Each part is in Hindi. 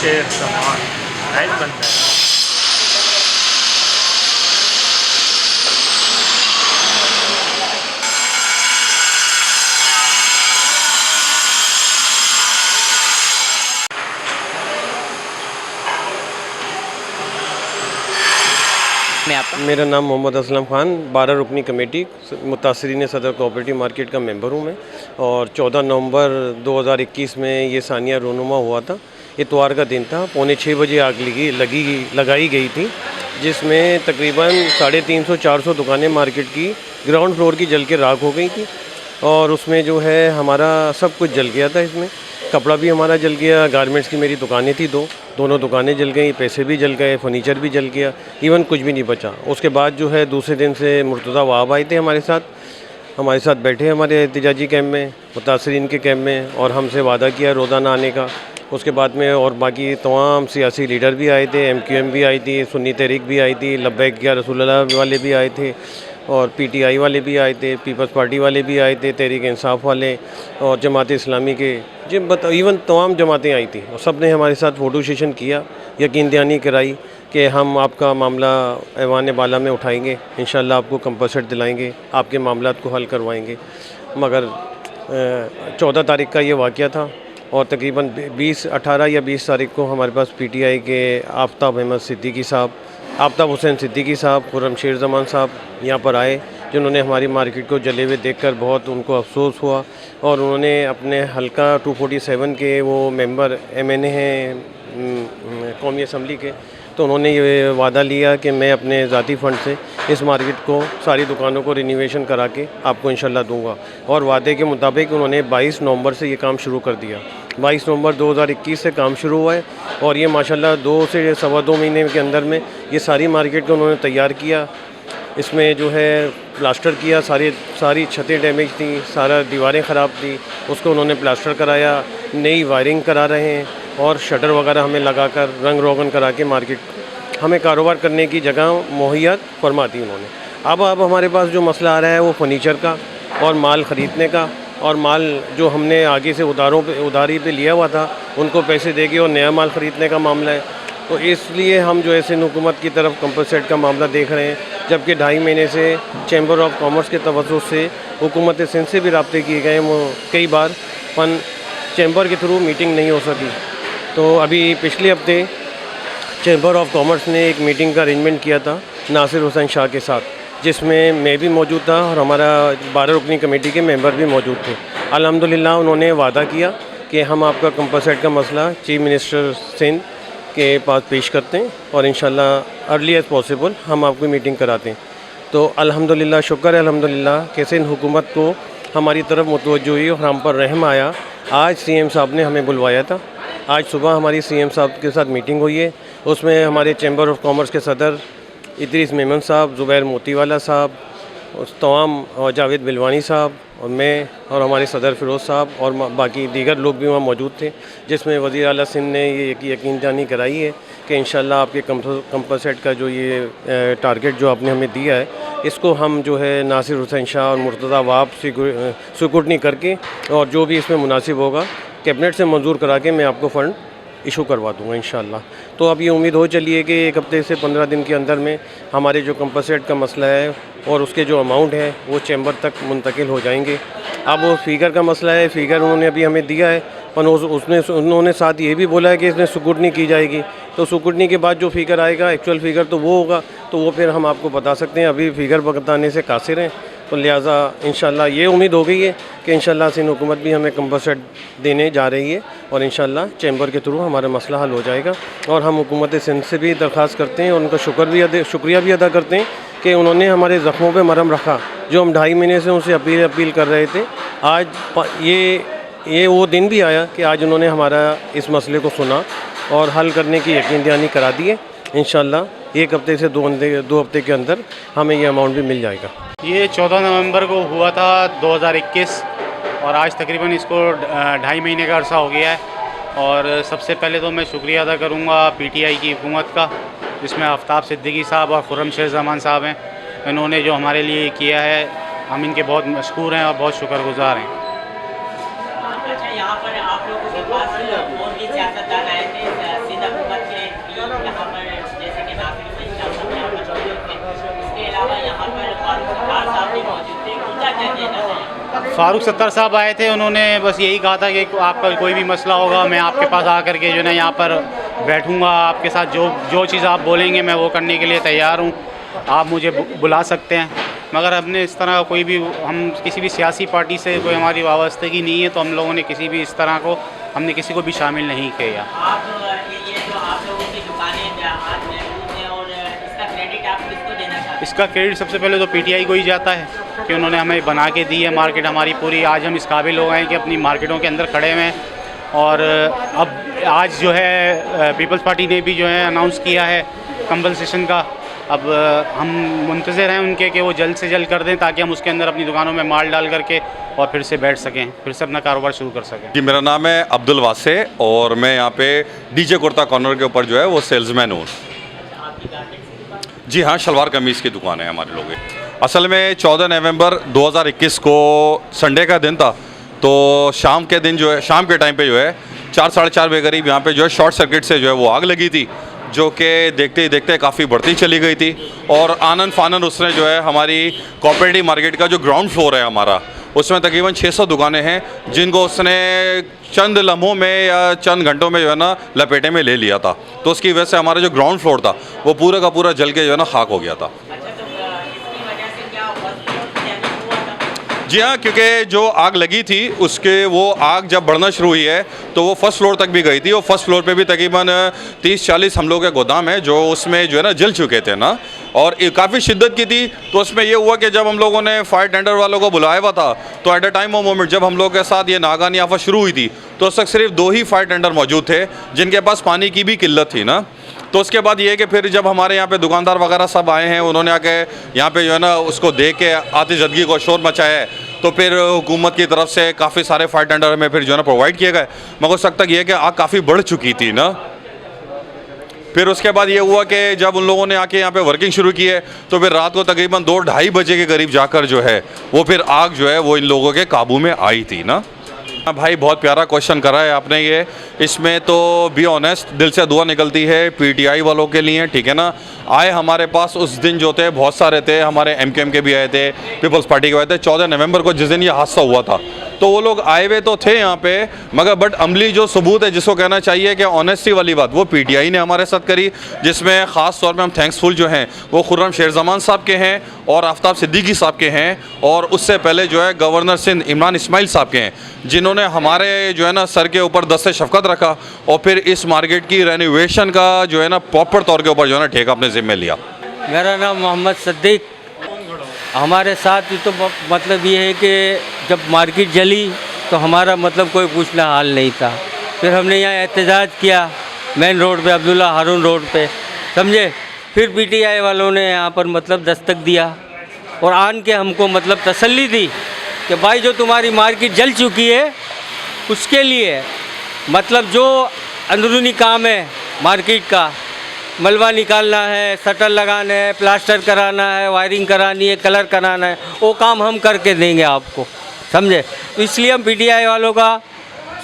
शेर सामान लाइट बनता है। मेरा नाम मोहम्मद असलम ख़ान, 12 रुकनी कमेटी मुतासरीन सदर कोऑपरेटिव मार्केट का मेंबर हूँ मैं। और 14 नवंबर 2021 में ये सानिया रोनुमा हुआ था। इतवार का दिन था, पौने 6 बजे आग लगाई गई थी, जिसमें तकरीबन 350-400 दुकानें मार्केट की ग्राउंड फ्लोर की जल के राख हो गई थी। और उसमें जो है हमारा सब कुछ जल गया था। इसमें कपड़ा भी हमारा जल गया, गारमेंट्स की मेरी दुकानें थी दोनों दुकानें जल गई, पैसे भी जल गए, फर्नीचर भी जल गया, इवन कुछ भी नहीं बचा। उसके बाद जो है दूसरे दिन से मुर्तज़ा वहाब आए थे हमारे साथ बैठे हमारे एहतिजाजी कैंप में, मुतासरीन के कैंप में, और हमसे वादा किया रोज़ाना आने का। उसके बाद में और बाकी तमाम सियासी लीडर भी आए थे, MQM भी आई थी, सुन्नी तहरीक भी आई थी, लब्बैक या रसूलुल्लाह वाले भी आए थे, और PTI वाले भी आए थे, पीपल्स पार्टी वाले भी आए थे, तहरीक इंसाफ वाले, और जमात इस्लामी के इवन तमाम जमातें आई थी। और सब ने हमारे साथ फ़ोटो सेशन किया, यकीन दहानी कराई कि हम आपका मामला ऐवान बाला में उठाएंगे, इंशाल्लाह आपको कंपनसेट दिलाएंगे, आपके मामलात को हल करवाएंगे। मगर 14 तारीख का ये वाक़या था, और तकरीबन 18 या 20 तारीख को हमारे पास PTI के आफ्ताब अहमद सिद्दीकी साहब, आफ्ताब हुसैन सिद्दीकी साहब, खुर्रम शेर ज़मान साहब यहाँ पर आए, जिन्होंने हमारी मार्केट को जले हुए देखकर बहुत उनको अफसोस हुआ। और उन्होंने अपने हल्का 247 के वो मेंबर MNA हैं कौमी असम्बली के, तो उन्होंने ये वादा लिया कि मैं अपने ज़ाती फ़ंड से इस मार्केट को सारी दुकानों को रिनोवेशन करा के आपको इंशाल्लाह दूंगा। और वादे के मुताबिक उन्होंने 22 नवंबर से ये काम शुरू कर दिया। 22 नवंबर 2021 से काम शुरू हुआ है, और ये माशाल्लाह 2 से सवा 2 महीने के अंदर में ये सारी मार्केट को उन्होंने तैयार किया। इसमें जो है प्लास्टर किया, सारी छतें डैमेज थी, सारा दीवारें ख़राब थी, उसको उन्होंने प्लास्टर कराया, नई वायरिंग करा रहे हैं, और शटर वगैरह हमें लगाकर रंग रोगन करा के मार्केट हमें कारोबार करने की जगह मुहैया फरमा दी उन्होंने। अब हमारे पास जो मसला आ रहा है वो फर्नीचर का और माल ख़रीदने का, और माल जो हमने आगे से उधारी पे लिया हुआ था उनको पैसे देके और नया माल ख़रीदने का मामला है। तो इसलिए हम जो है सिंध हुकूमत की तरफ कंपनसेट का मामला देख रहे हैं, जबकि 2.5 महीने से चैम्बर ऑफ कॉमर्स के तवज्जुह से हुकूमत सिंध से भी रब्ते किए गए वो कई बार, पर चैम्बर के थ्रू मीटिंग नहीं हो सकी। तो अभी पिछले हफ्ते चैम्बर ऑफ कॉमर्स ने एक मीटिंग का अरेंजमेंट किया था नासिर हुसैन शाह के साथ, जिसमें मैं भी मौजूद था और हमारा 12 रुकनी कमेटी के मेंबर भी मौजूद थे। अल्हम्दुलिल्लाह उन्होंने वादा किया कि हम आपका कंपनसेट का मसला चीफ मिनिस्टर सिंध के पास पेश करते हैं, और इंशाल्लाह अर्ली एज़ पॉसिबल हम आपको मीटिंग कराते हैं। तो अल्हम्दुलिल्लाह, शुक्र है अल्हम्दुलिल्लाह कि सिंध हुकूमत को हमारी तरफ मुतवज्जो हुई और हम पर रहम आया। आज CM साहब ने हमें बुलवाया था, आज सुबह हमारी CM साहब के साथ मीटिंग हुई है। उसमें हमारे चैम्बर ऑफ कॉमर्स के सदर इदरीस मेमन साहब, ज़ुबैर मोतीवाला साहब, उस तमाम जावेद बिलवानी साहब और मैं और हमारे सदर फ़िरोज़ साहब और बाकी दीगर लोग भी वहाँ मौजूद थे, जिसमें वज़ीर आला सिंध ने ये यकीन दहानी कराई है कि इंशाल्लाह आपके कंपनसेट का जो ये टारगेट जो आपने हमें दिया है, इसको हम जो है नासिर हुसैन शाह और मुर्तज़ा वहाब सिक्योरिटी करके, और जो भी इसमें मुनासिब होगा कैबिनेट से मंजूर करा के मैं आपको फ़ंड इशू करवा दूँगा इंशाल्लाह। तो अब ये उम्मीद हो चली है कि 1 हफ्ते से 15 दिन के अंदर में हमारे जो कंपनसेट का मसला है और उसके जो अमाउंट है वो चैम्बर तक मुंतकिल हो जाएंगे। अब वो फ़िगर का मसला है, फ़िगर उन्होंने अभी हमें दिया है, पर उन्होंने साथ ये भी बोला है कि इसमें स्क्रूटनी की जाएगी। तो स्क्रूटनी के बाद जो फ़िगर आएगा, एक्चुअल फ़िगर तो वो होगा, तो वो फिर हम आपको बता सकते हैं। अभी फ़िगर बताने से कासिर हैं, तो लिहाजा इंशाल्लाह ये उम्मीद हो गई है कि इंशाल्लाह सिंध हुकूमत भी हमें कंपनसेट देने जा रही है, और इंशाल्लाह चैम्बर के थ्रू हमारा मसला हल हो जाएगा। और हम हुकूमत सिंध से भी दरख्वास्त करते हैं और उनका शुक्रिया भी अदा करते हैं कि उन्होंने हमारे ज़ख्मों पे मरहम रखा, जो हम 2.5 महीने से उनसे अपील कर रहे थे। आज ये वो दिन भी आया कि आज उन्होंने हमारा इस मसले को सुना और हल करने की यकीन दहानी करा दी है। इंशाल्लाह 1 हफ्ते से 2 हफ्ते के अंदर हमें ये अमाउंट भी मिल जाएगा। ये 14 नवंबर को हुआ था 2021, और आज तकरीबन इसको 2.5 महीने का अरसा हो गया है। और सबसे पहले तो मैं शुक्रिया अदा करूँगा PTI की हुकूमत का, जिसमें आफ्ताब सिद्दीकी साहब और खुर्रम शेर ज़मान साहब हैं। इन्होंने जो हमारे लिए किया है हम इनके बहुत मशकूर हैं और बहुत शुक्रगुजार हैं। अच्छा, यहाँ पर आप लोगों के पास और भी सियासतदान आए थे, सिंध हुकूमत के भी यहाँ पर, जैसे कि नासिर भाई साहब यहाँ पर मौजूद थे, इसके अलावा यहाँ पर फारूक सत्तार साहब भी मौजूद थे, उनका क्या कहना है? फारूक सत्तार साहब आए थे, उन्होंने बस यही कहा था कि आपका कोई भी मसला होगा मैं आपके पास आकर के जो है ना यहाँ पर बैठूँगा, आपके साथ जो चीज़ आप बोलेंगे मैं वो करने के लिए तैयार हूँ, आप मुझे बुला सकते हैं। मगर हमने इस तरह कोई भी, हम किसी भी सियासी पार्टी से कोई हमारी वाबस्तगी नहीं है, तो हम लोगों ने किसी भी इस तरह को हमने किसी को भी शामिल नहीं किया। आप ये जो आप लोगों की दुकानें आज महफूज हैं, और इसका क्रेडिट आप किसको देना चाहते हैं? इसका क्रेडिट सबसे पहले तो पीटीआई को ही जाता है कि उन्होंने हमें बना के दी है मार्केट हमारी पूरी। आज हम इस काबिल हो गए हैं कि अपनी मार्केटों के अंदर खड़े हुए हैं, और अब आज जो है पीपल्स पार्टी ने भी जो है अनाउंस किया है कंपनसेशन का। अब हम मुंतज़िर हैं उनके कि वो जल्द से जल्द कर दें, ताकि हम उसके अंदर अपनी दुकानों में माल डाल करके और फिर से बैठ सकें, फिर से अपना कारोबार शुरू कर सकें। जी, मेरा नाम है अब्दुल वासे और मैं यहाँ पे डीजे कुर्ता कॉर्नर के ऊपर जो है वो सेल्समैन हूँ। जी हाँ, शलवार कमीज़ की दुकान है हमारे लोगों की। असल में 14 नवंबर 2021 को संडे का दिन था, तो शाम के दिन जो है, शाम के टाइम पे जो है 4 साढ़े 4 बजे करीब यहाँ पे जो है शॉर्ट सर्किट से जो है वो आग लगी थी, जो कि देखते ही देखते काफ़ी बढ़ती चली गई थी। और आनन फानन उसने जो है हमारी कोऑपरेटिव मार्केट का जो ग्राउंड फ्लोर है हमारा, उसमें तकरीबन 600 दुकानें हैं, जिनको उसने चंद लम्हों में या चंद घंटों में जो है ना लपेटे में ले लिया था। तो उसकी वजह से हमारा जो ग्राउंड फ्लोर था वो पूरा का पूरा जल के जो है ना खाक हो गया था। जी हाँ, क्योंकि जो आग लगी थी उसके वो आग जब बढ़ना शुरू हुई है तो वो फर्स्ट फ्लोर तक भी गई थी, और फर्स्ट फ्लोर पे भी तकरीबन 30-40 हम लोग के गोदाम है जो उसमें जो है ना जल चुके थे ना, और काफ़ी शिद्दत की थी। तो उसमें ये हुआ कि जब हम लोगों ने फायर टेंडर वालों को बुलाया हुआ था, तो at a time of moment जब हम लोग के साथ ये नागानी आफत शुरू हुई थी, तो उस वक्त सिर्फ 2 ही फायर टेंडर मौजूद थे जिनके पास पानी की भी किल्लत थी ना। तो उसके बाद ये कि फिर जब हमारे यहाँ पे दुकानदार वगैरह सब आए हैं, उन्होंने आके यहाँ पे जो है ना उसको देख के आतिशबाजी को शोर मचाया है, तो फिर हुकूमत की तरफ से काफ़ी सारे फायर टेंडर हमें फिर जो है ना प्रोवाइड किए गए। मगर उस वक्त तक ये कि आग काफ़ी बढ़ चुकी थी ना। फिर उसके बाद ये हुआ कि जब उन लोगों ने आके यहाँ पे वर्किंग शुरू की है, तो फिर रात को तकरीबन 2-2:30 बजे के करीब जाकर जो है वो फिर आग जो है वो इन लोगों के काबू में आई थी ना। हाँ भाई, बहुत प्यारा क्वेश्चन करा है आपने ये। इसमें तो बी ऑनेस्ट दिल से दुआ निकलती है पीटीआई वालों के लिए, ठीक है ना। आए हमारे पास उस दिन जो थे बहुत सारे थे, हमारे एमकेएम के भी आए थे, पीपल्स पार्टी के आए थे। 14 नवंबर को जिस दिन ये हादसा हुआ था तो वो लोग आए हुए तो थे यहाँ पे, मगर बट अमली जो सबूत है जिसको कहना चाहिए कि ऑनेस्टी वाली बात, वो पीटीआई ने हमारे साथ करी, जिसमें ख़ास तौर पे हम थैंक्सफुल जो हैं वो खुर्रम शेरजमान साहब के हैं और आफ्ताब सिद्दीकी साहब के हैं, और उससे पहले जो है गवर्नर सिंध इमरान इस्माइल साहब के हैं, जिन्होंने हमारे जो है ना सर के ऊपर दस्ते शफकत रखा और फिर इस मार्केट की रेनोवेशन का जो है ना प्रॉपर तौर के ऊपर जो है ना ठेका अपने ज़िम्मे लिया। मेरा नाम मोहम्मद सिद्दीक। हमारे साथ तो मतलब ये है कि जब मार्केट जली तो हमारा मतलब कोई पूछना हाल नहीं था। फिर हमने यहाँ एहतजाज किया मेन रोड पे, अब्दुल्ला हारून रोड पे, समझे। फिर पीटीआई वालों ने यहाँ पर मतलब दस्तक दिया और आन के हमको मतलब तसल्ली दी कि भाई जो तुम्हारी मार्केट जल चुकी है उसके लिए मतलब जो अंदरूनी काम है मार्केट का, मलबा निकालना है, शटर लगाना है, प्लास्टर कराना है, वायरिंग करानी है, कलर कराना है, वो काम हम करके देंगे आपको, समझे। तो इसलिए हम पीटीआई वालों का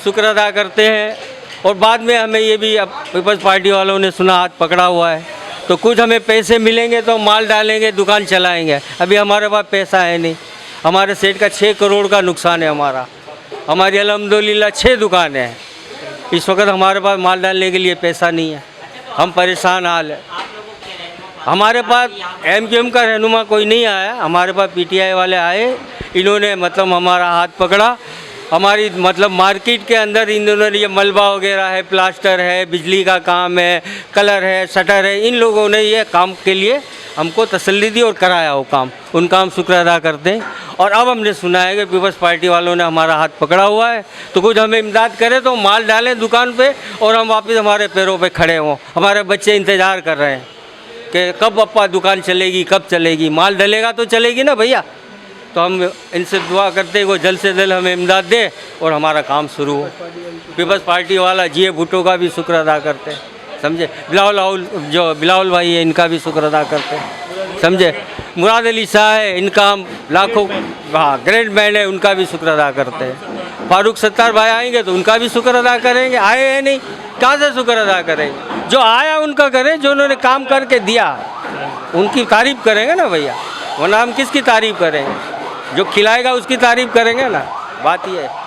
शुक्र अदा करते हैं। और बाद में हमें ये भी अब पीपल्स पार्टी वालों ने सुना हाथ पकड़ा हुआ है, तो कुछ हमें पैसे मिलेंगे तो माल डालेंगे, दुकान चलाएंगे। अभी हमारे पास पैसा है नहीं, हमारे सेठ का 6 करोड़ का नुकसान है हमारी अल्हम्दुलिल्लाह 6 दुकानें हैं। इस वक्त हमारे पास माल डालने के लिए पैसा नहीं है, हम परेशान हाल है। हमारे पास एमकेएम का रहनुमा कोई नहीं आया, हमारे पास पीटीआई वाले आए, इन्होंने मतलब हमारा हाथ पकड़ा। हमारी मतलब मार्केट के अंदर इन्होंने ये मलबा वगैरह है, प्लास्टर है, बिजली का काम है, कलर है, शटर है, इन लोगों ने ये काम के लिए हमको तसल्ली दी और कराया वो काम, उनका हम शुक्र अदा करते हैं। और अब हमने सुना है कि पीपल्स पार्टी वालों ने हमारा हाथ पकड़ा हुआ है, तो कुछ हमें इमदाद करें तो माल डालें दुकान पे और हम वापस हमारे पैरों पे खड़े हों। हमारे बच्चे इंतज़ार कर रहे हैं कि कब अप्पा दुकान चलेगी, कब चलेगी, माल डलेगा तो चलेगी ना भैया। तो हम इनसे दुआ करते हैं वो जल्द से जल्द हमें इमदाद दे और हमारा काम शुरू हो। पीपल्स पार्टी वाला जी भुट्टो का भी शुक्र अदा करते हैं, समझे। बिलावल भाई है, इनका भी शुक्र अदा करते हैं। समझे। मुराद अली शाह है, इनका हम लाखों, हाँ ग्रेट मैन है, उनका भी शुक्र अदा करते हैं। फारूक सत्तार भाई आएंगे तो उनका भी शुक्र अदा करेंगे, आए हैं नहीं कहाँ से शुक्र अदा करेंगे। जो आया उनका करें, जो उन्होंने काम करके दिया उनकी तारीफ़ करेंगे ना भैया, वरना हम किसकी तारीफ़ करेंगे। जो खिलाएगा उसकी तारीफ़ करेंगे ना, बात ये है।